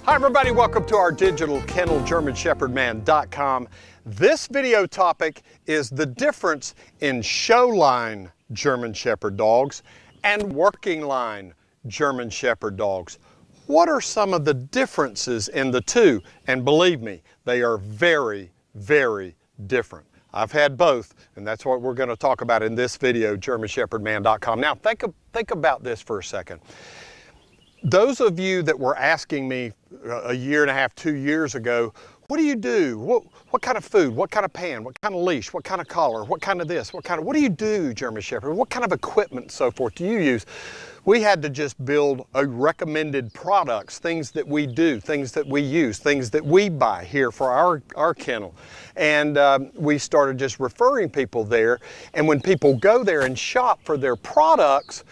Hi everybody, welcome to our digital kennel, GermanShepherdMan.com. This video topic is the difference in Showline German Shepherd dogs and working line German Shepherd dogs. What are some of the differences in the two? And believe me, they are very, very different. I've had both, and that's what we're going to talk about in this video, GermanShepherdMan.com. Now think about this for a second. Those of you that were asking me a year and a half, 2 years ago, what do you do? What kind of food? What kind of pan? What kind of leash? What kind of collar? What kind of this? What do you do, German Shepherd? What kind of equipment and so forth do you use? We had to just build a recommended products, things that we do, things that we use, things that we buy here for our kennel. And we started just referring people there. And when people go there and shop for their products,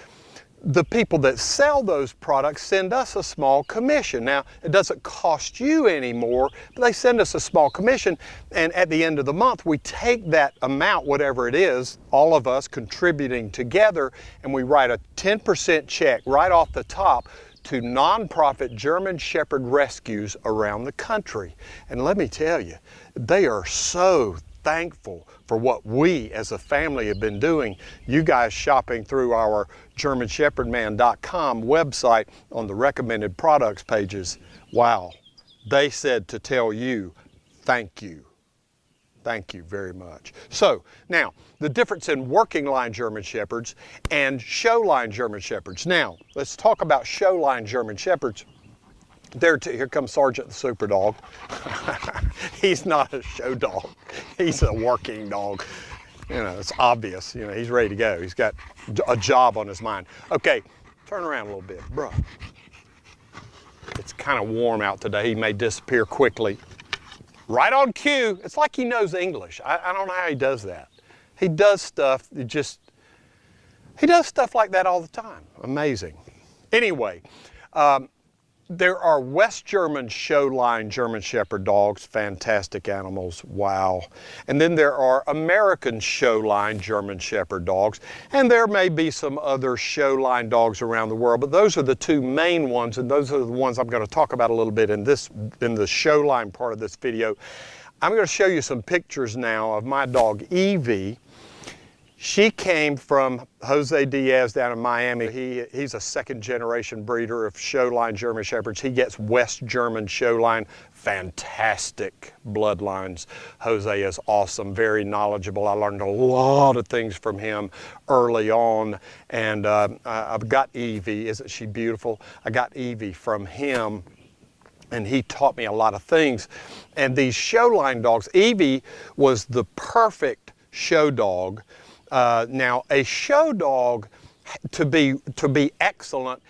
the people that sell those products send us a small commission. Now, it doesn't cost you anymore, but they send us a small commission, and at the end of the month, we take that amount, whatever it is, all of us contributing together, and we write a 10% check right off the top to nonprofit German Shepherd rescues around the country. And let me tell you, they are so thankful for what we as a family have been doing. You guys shopping through our GermanShepherdMan.com website on the recommended products pages. Wow, they said to tell you, thank you. Thank you very much. So now, the difference in working line German Shepherds and Showline German Shepherds. Now, let's talk about Showline German Shepherds. Here comes Sergeant the Super Dog. He's not a show dog. He's a working dog. You know, it's obvious. You know, he's ready to go. He's got a job on his mind. Okay, turn around a little bit, bro. It's kind of warm out today. He may disappear quickly. Right on cue. It's like he knows English. I don't know how he does that. He does stuff. He does stuff like that all the time. Amazing. Anyway. There are West German Showline German Shepherd dogs, fantastic animals, wow. And then there are American Showline German Shepherd dogs, and there may be some other Showline dogs around the world, but those are the two main ones, and those are the ones I'm going to talk about a little bit in the Showline part of this video. I'm going to show you some pictures now of my dog Evie. She came from Jose Diaz down in Miami. He's a second generation breeder of Showline German Shepherds. He gets West German Showline, fantastic bloodlines. Jose is awesome, very knowledgeable. I learned a lot of things from him early on. And I've got Evie, isn't she beautiful? I got Evie from him, and he taught me a lot of things. And these Showline dogs, Evie was the perfect show dog. Now, a show dog, to be excellent,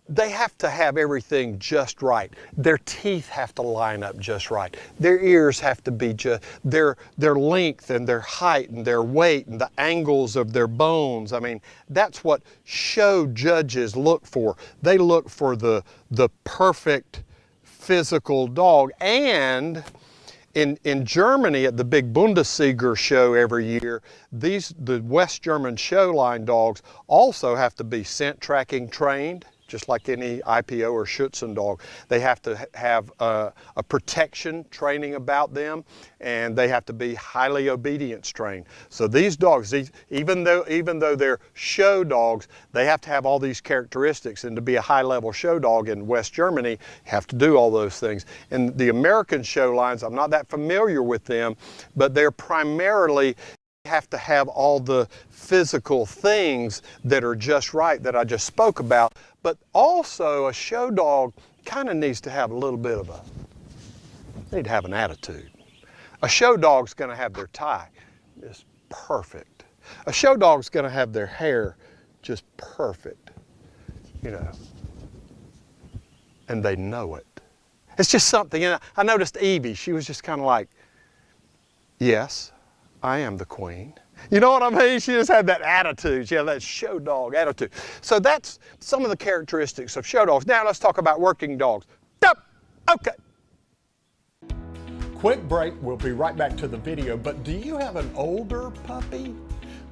they have to have everything just right. Their teeth have to line up just right. Their ears have to be just, their length and their height and their weight and the angles of their bones. I mean, that's what show judges look for. They look for the perfect physical dog. And in Germany, at the big Bundesliga show every year, the West German Showline dogs also have to be scent tracking trained, just like any IPO or Schutzen dog. They have to have a protection training about them, and they have to be highly obedience trained. So these dogs, even though they're show dogs, they have to have all these characteristics, and to be a high-level show dog in West Germany, you have to do all those things. And the American show lines, I'm not that familiar with them, but they're primarily have to have all the physical things that are just right that I just spoke about, but also a show dog kind of needs to have a little bit of need to have an attitude. A show dog's going to have their tie just perfect. A show dog's going to have their hair just perfect, you know, and they know it. It's just something. And I noticed Evie, she was just kind of like, yes, I am the queen. You know what I mean? She just had that attitude. She had that show dog attitude. So that's some of the characteristics of show dogs. Now let's talk about working dogs. Okay. Quick break. We'll be right back to the video. But do you have an older puppy?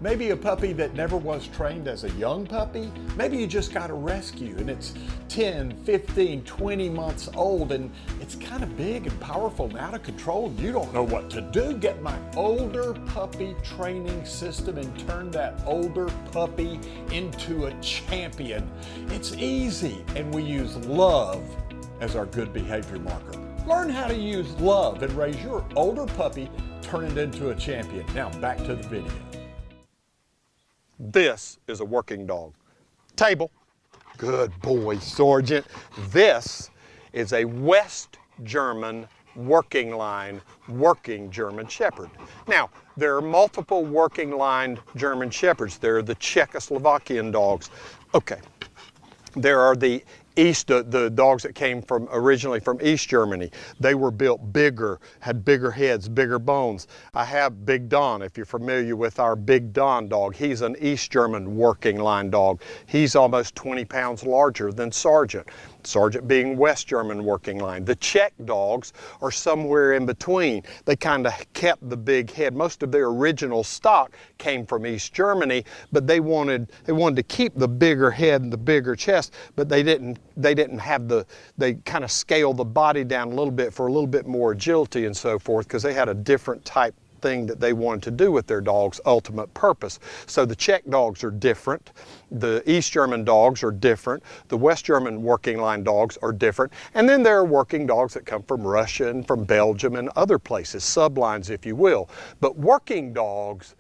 Maybe a puppy that never was trained as a young puppy. Maybe you just got a rescue and it's 10, 15, 20 months old and it's kind of big and powerful and out of control. You don't know what to do. Get my older puppy training system and turn that older puppy into a champion. It's easy, and we use love as our good behavior marker. Learn how to use love and raise your older puppy, turn it into a champion. Now back to the video. This is a working dog. Table. Good boy, Sergeant. This is a West German working line, working German Shepherd. Now, there are multiple working line German Shepherds. There are the Czechoslovakian dogs. Okay. There are the dogs that came originally from East Germany. They were built bigger, had bigger heads, bigger bones. I have Big Don, if you're familiar with our Big Don dog. He's an East German working line dog. He's almost 20 pounds larger than Sergeant. Sergeant being West German working line. The Czech dogs are somewhere in between. They kind of kept the big head. Most of their original stock came from East Germany, but they wanted to keep the bigger head and the bigger chest, but they didn't have they kind of scaled the body down a little bit for a little bit more agility and so forth, because they had a different type thing that they wanted to do with their dog's ultimate purpose. So the Czech dogs are different, the East German dogs are different, the West German working line dogs are different, and then there are working dogs that come from Russia and from Belgium and other places, sublines if you will. But working dogs,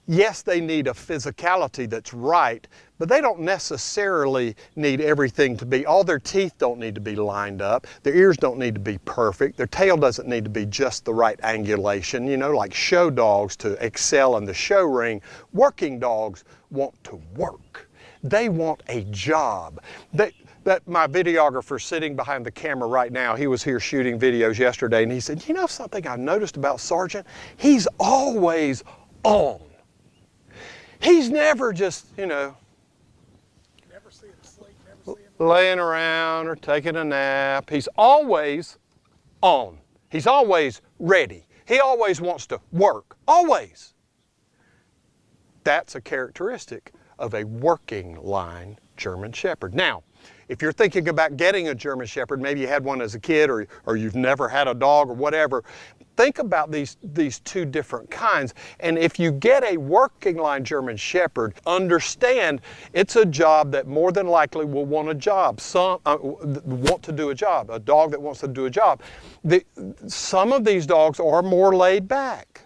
yes, they need a physicality that's right, but they don't necessarily need everything to be, all their teeth don't need to be lined up, their ears don't need to be perfect, their tail doesn't need to be just the right angulation, you know, like show dogs to excel in the show ring. Working dogs want to work. They want a job. My videographer sitting behind the camera right now, he was here shooting videos yesterday, and he said, you know something I've noticed about Sergeant? He's always on. He's never just, you know, never see him sleep, never see him laying around or taking a nap. He's always on. He's always ready. He always wants to work. Always. That's a characteristic of a working line German Shepherd. Now, if you're thinking about getting a German Shepherd, maybe you had one as a kid or you've never had a dog or whatever, think about these two different kinds. And if you get a working line German Shepherd, understand it's a job that more than likely will want a job. Some want to do a job, a dog that wants to do a job. Some of these dogs are more laid back.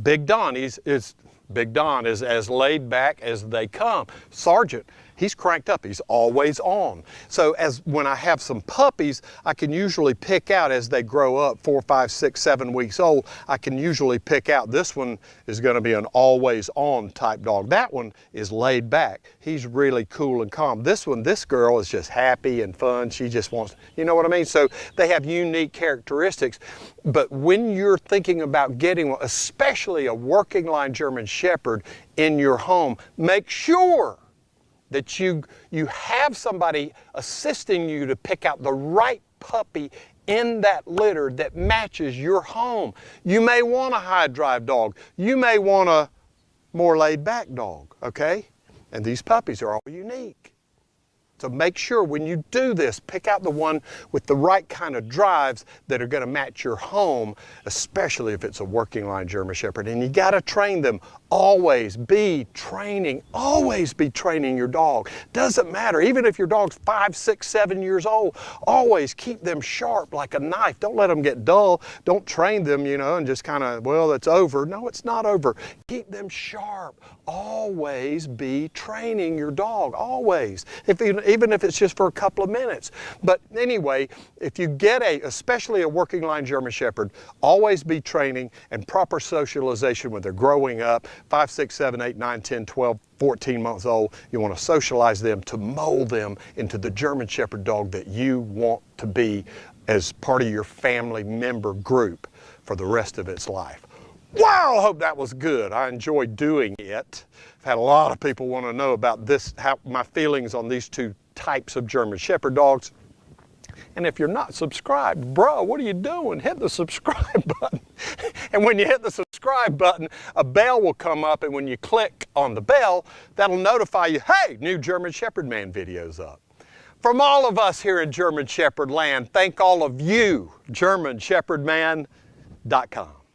Big Don is as laid back as they come. Sergeant, he's cranked up, he's always on. So when I have some puppies, I can usually pick out as they grow up, 4, 5, 6, 7 weeks old, I can usually pick out this one is gonna be an always on type dog. That one is laid back. He's really cool and calm. This girl is just happy and fun. She just wants, you know what I mean? So they have unique characteristics. But when you're thinking about getting one, especially a working line German Shepherd in your home, make sure that you have somebody assisting you to pick out the right puppy in that litter that matches your home. You may want a high drive dog. You may want a more laid back dog, okay? And these puppies are all unique. So make sure when you do this, pick out the one with the right kind of drives that are going to match your home, especially if it's a working line German Shepherd. And you got to train them. Always be training your dog. Doesn't matter, even if your dog's 5, 6, 7 years old, always keep them sharp like a knife. Don't let them get dull. Don't train them, you know, and just kind of, well, it's over. No, it's not over. Keep them sharp. Always be training your dog, always. Even if it's just for a couple of minutes. But anyway, if you get especially a working line German Shepherd, always be training and proper socialization when they're growing up, 5, 6, 7, 8, 9, 10, 12, 14 months old. You want to socialize them to mold them into the German Shepherd dog that you want to be as part of your family member group for the rest of its life. Wow, I hope that was good. I enjoyed doing it. I've had a lot of people want to know about this, my feelings on these two types of German Shepherd dogs. And if you're not subscribed, bro, what are you doing? Hit the subscribe button. And when you hit the subscribe button, a bell will come up, and when you click on the bell, that'll notify you, hey, new German Shepherd Man video's up. From all of us here in German Shepherd land, thank all of you, GermanShepherdman.com.